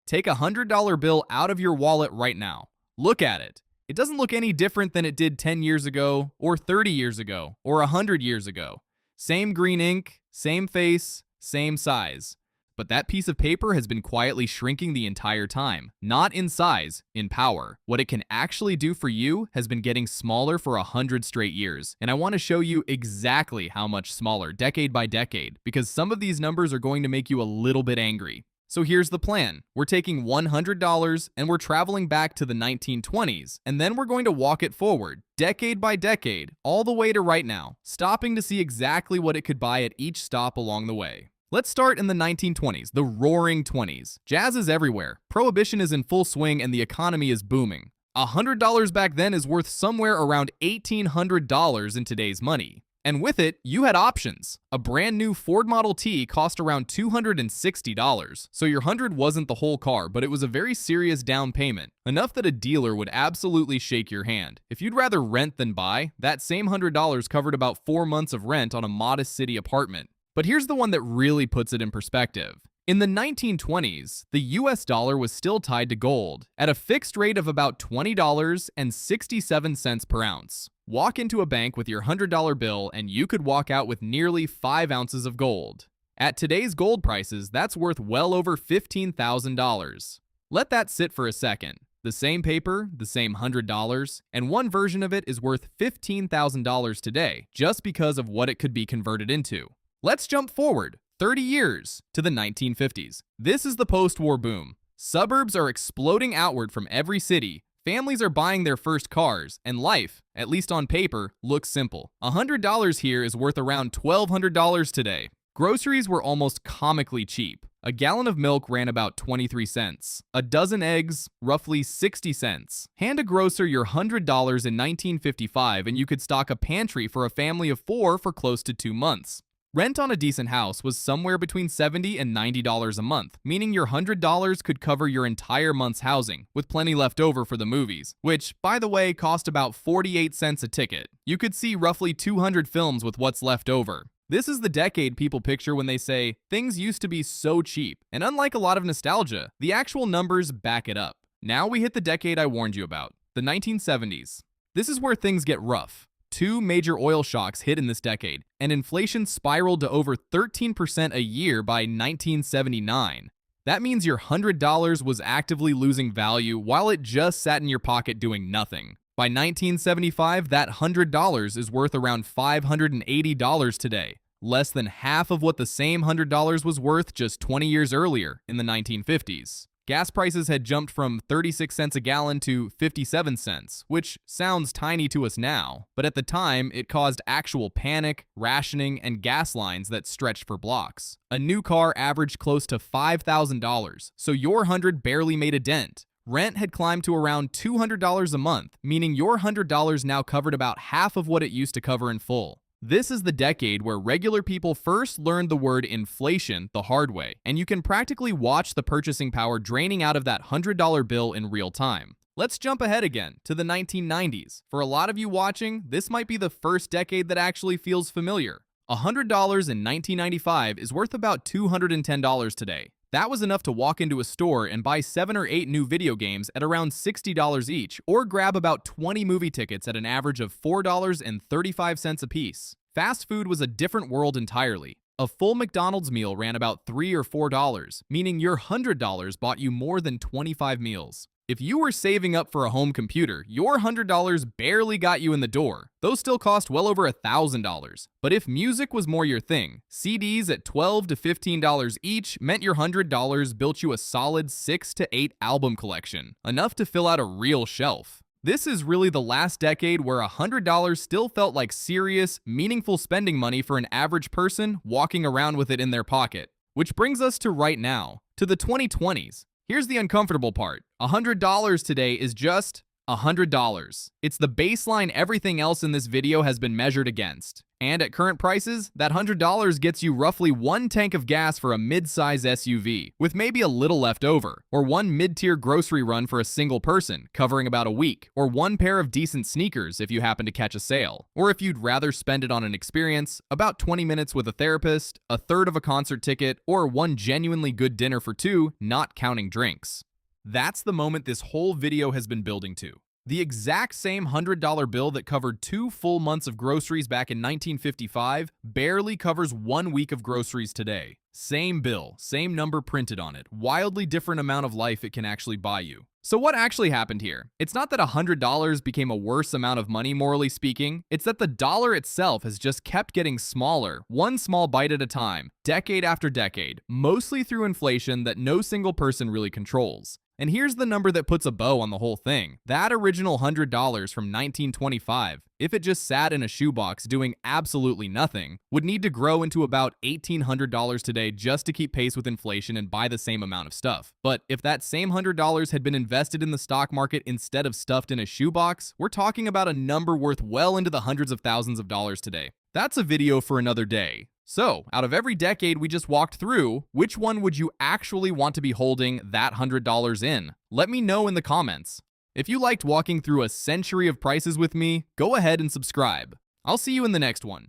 Take a $100 bill out of your wallet right now. Look at it. It doesn't look any different than it did 10 years ago, or 30 years ago, or 100 years ago. Same green ink, same face, same size. But that piece of paper has been quietly shrinking the entire time. Not in size, in power. What it can actually do for you has been getting smaller for 100 straight years. And I want to show you exactly how much smaller, decade by decade, because some of these numbers are going to make you a little bit angry. So here's the plan. We're taking $100 and we're traveling back to the 1920s, and then we're going to walk it forward, decade by decade, all the way to right now, stopping to see exactly what it could buy at each stop along the way. Let's start in the 1920s, the roaring 20s. Jazz is everywhere, prohibition is in full swing, and the economy is booming. $100 back then is worth somewhere around $1,800 in today's money. And with it, you had options. A brand new Ford Model T cost around $260, so your 100 wasn't the whole car, but it was a very serious down payment, enough that a dealer would absolutely shake your hand. If you'd rather rent than buy, that same $100 covered about 4 months of rent on a modest city apartment. But here's the one that really puts it in perspective. In the 1920s, the US dollar was still tied to gold, at a fixed rate of about $20.67 per ounce. Walk into a bank with your $100 bill and you could walk out with nearly 5 ounces of gold. At today's gold prices, that's worth well over $15,000. Let that sit for a second. The same paper, the same $100, and one version of it is worth $15,000 today, just because of what it could be converted into. Let's jump forward 30 years to the 1950s. This is the post-war boom. Suburbs are exploding outward from every city. Families are buying their first cars, and life, at least on paper, looks simple. $100 here is worth around $1,200 today. Groceries were almost comically cheap. A gallon of milk ran about 23 cents. A dozen eggs, roughly 60 cents. Hand a grocer your $100 in 1955 and you could stock a pantry for a family of 4 for close to 2 months. Rent on a decent house was somewhere between $70 and $90 a month, meaning your $100 could cover your entire month's housing, with plenty left over for the movies, which, by the way, cost about 48 cents a ticket. You could see roughly 200 films with what's left over. This is the decade people picture when they say, things used to be so cheap, and unlike a lot of nostalgia, the actual numbers back it up. Now we hit the decade I warned you about, the 1970s. This is where things get rough. 2 major oil shocks hit in this decade, and inflation spiraled to over 13% a year by 1979. That means your $100 was actively losing value while it just sat in your pocket doing nothing. By 1975, that $100 is worth around $580 today, less than half of what the same $100 was worth just 20 years earlier in the 1950s. Gas prices had jumped from 36 cents a gallon to 57 cents, which sounds tiny to us now, but at the time, it caused actual panic, rationing, and gas lines that stretched for blocks. A new car averaged close to $5,000, so your 100 barely made a dent. Rent had climbed to around $200 a month, meaning your $100 now covered about half of what it used to cover in full. This is the decade where regular people first learned the word inflation the hard way, and you can practically watch the purchasing power draining out of that $100 bill in real time. Let's jump ahead again to the 1990s. For a lot of you watching, this might be the first decade that actually feels familiar. $100 in 1995 is worth about $210 today. That was enough to walk into a store and buy 7 or 8 new video games at around $60 each, or grab about 20 movie tickets at an average of $4.35 apiece. Fast food was a different world entirely. A full McDonald's meal ran about $3 or $4, meaning your $100 bought you more than 25 meals. If you were saving up for a home computer, your $100 barely got you in the door. Those still cost well over $1,000. But if music was more your thing, CDs at $12 to $15 each meant your $100 built you a solid 6 to 8 album collection, enough to fill out a real shelf. This is really the last decade where $100 still felt like serious, meaningful spending money for an average person walking around with it in their pocket. Which brings us to right now, to the 2020s. Here's the uncomfortable part. $100 today is just $100. It's the baseline everything else in this video has been measured against. And at current prices, that $100 gets you roughly one tank of gas for a mid-size SUV, with maybe a little left over, or one mid-tier grocery run for a single person, covering about a week, or one pair of decent sneakers if you happen to catch a sale. Or if you'd rather spend it on an experience, about 20 minutes with a therapist, a third of a concert ticket, or one genuinely good dinner for two, not counting drinks. That's the moment this whole video has been building to. The exact same $100 bill that covered 2 full months of groceries back in 1955 barely covers 1 week of groceries today. Same bill, same number printed on it, wildly different amount of life it can actually buy you. So what actually happened here? It's not that $100 became a worse amount of money, morally speaking. It's that the dollar itself has just kept getting smaller, one small bite at a time, decade after decade, mostly through inflation that no single person really controls. And here's the number that puts a bow on the whole thing. That original $100 from 1925, if it just sat in a shoebox doing absolutely nothing, would need to grow into about $1,800 today just to keep pace with inflation and buy the same amount of stuff. But if that same $100 had been invested in the stock market instead of stuffed in a shoebox, we're talking about a number worth well into the hundreds of thousands of dollars today. That's a video for another day. So, out of every decade we just walked through, which one would you actually want to be holding that $100 in? Let me know in the comments. If you liked walking through a century of prices with me, go ahead and subscribe. I'll see you in the next one.